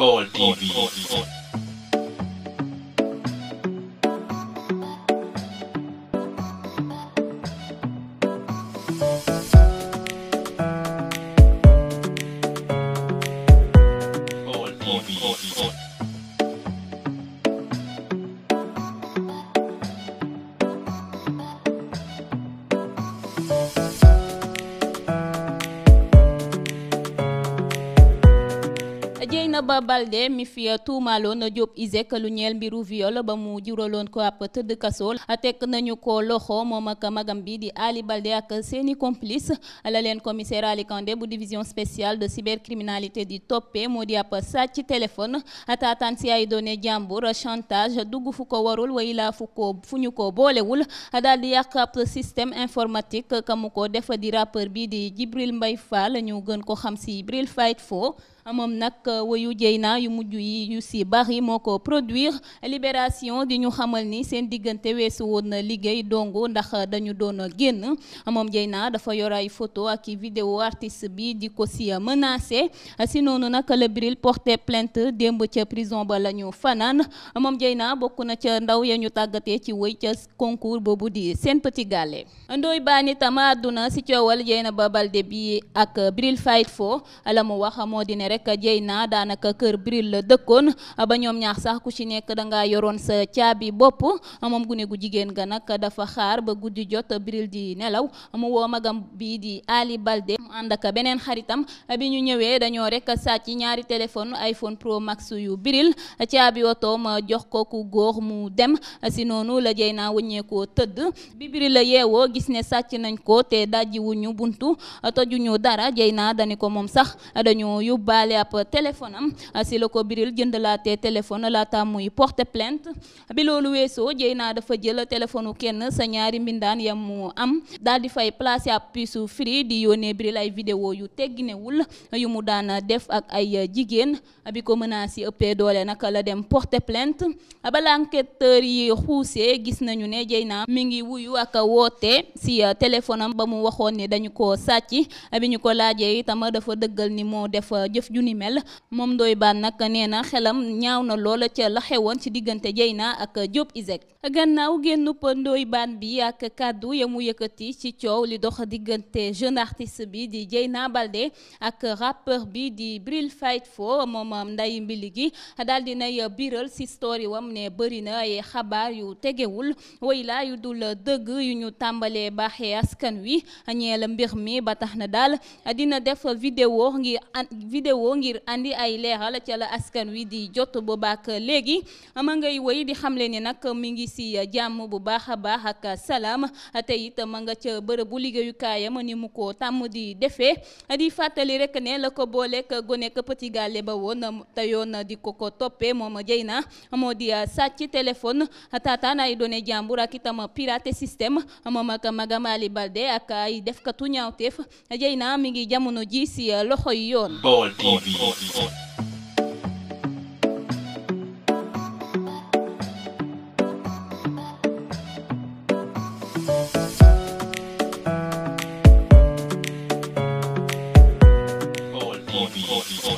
Baol TV. Baol TV. Dieynaba Baldé mi fi tuumaaloon Diop ISEG lu ñeel mbiru viol ba mu juraloon ko ab tëdd kaso teg nañu ko loxo moom ak magam bi di Ali Baldé ak seeni complice la leen commissaire Ali Kandé bu division spéciale de cybercriminalité di toppee moo di ab sàcc téléphone taataan si ay données jàmbur chantage dugg fu ko warul way laa fu ñu ko boolewul daal di yàq ab système informatique ka mu ko def di rappeur bi di Djibril Mbaye Fall ñu gën ko xam si Bril Fight Fo moom nag wayu Dieyna yu mujj yi yu si bari moo ko produire Libération di ñu xamal ni seen diggante weesu woon na liggéey dongo ndax dañu doon génn moom Dieyna dafa yor ay photo ak i vidéo artiste bi di ko si menacé si noonu nag la Bril porté plainte démb ca prison ba la ñu fanaan moom Dieyna bokk na ca ndaw ya ñu tàggatee ci wëy ca concours boobu di Sen Petit Gallé Ndoye Bane itam àdduna si coowal Dieynaba Baldé bi ak Bril Fight Fo la mu wax moo di ne rek Dieyna daanaka kër Bril la dëkkoon ba ñoom ñaar sax ku ci nekk dangaa yoroon sa caabi bopp moom gune gu jigéen ga nag dafa xaar ba guddi jot Bril di nelaw mu woo magam bi di Ali Baldé mu ànd ak beneen xaritam bi ñu ñëwee dañoo rek sàcc ñaari téléphone iPhone Pro Max yu Bril caabi otoom jox ko ku góor mu dem si noonu la Dieyna wëññeekoo tëdd bi Bril la yeewoo gis ne sàcc nañ ko te dajji wuñu buntu tojuñu dara Dieyna dani ko moom sax dañoo yóbbaale ab téléphone am si la ko Bril jëndalaatee téléphone laata muy porter plainte bi loolu weesoo Dieyna dafa jël téléphone kenn sa ñaari mbindaan yam mu am daal di fay placer ab puce free di yónnee Bril ay vidéo yu tegginewul yu mu daan def ak ay jigéen bi ko menace yi ëppee doole nag la dem porter plainte bala enquêteur yi xuusee gis nañu ne Dieyna mi ngi wuyu ak woote si téléphone am ba mu waxoon ni dañu ko sàcc bi ñu ko laajee itam dafa dëggal ni moo def jëf ju ni mel moom Ndoye Bane nag nee na xelam ñaaw na loola ca la xewoon ci diggante Dieyna ak Diop ISEG gannaaw génnub Ndoye Bane bi ak kàddu ya mu yëkkati ci coow li dox diggante jeune artiste bi di Dieyna Baldé ak rappeur bi di Bril Fight Fo moom nday mbili gi daal di nay biral si story wam ne bëri na ay xabaar yu tegewul way laa yu dul dëgg yu ñu tàmbalee baaxee askan wi ñeel mbir mi ba tax na daal dina def vidéo ngir andi ay leeral ca la askan wi di jot boobaak léegi ma ngay woy di xamle ni nag mi ngi si jàmm bu baax a baax ak salaam te it ma nga ca bërëbu liggéeyukaayam ni mu ko tàmm di defee di fàttali rek ne la ko booleek gonek Petit Gallé ba woon te yoon di ko toppee moom Dieyna moo di sàcc téléphone taataan ay données jàmbur ak itam pirater système moom ak magam Ali Baldé ak ay defkatu ñaawteef Dieyna mi ngi jamono ji si loxo yi yoon. Baol TV. Baol TV.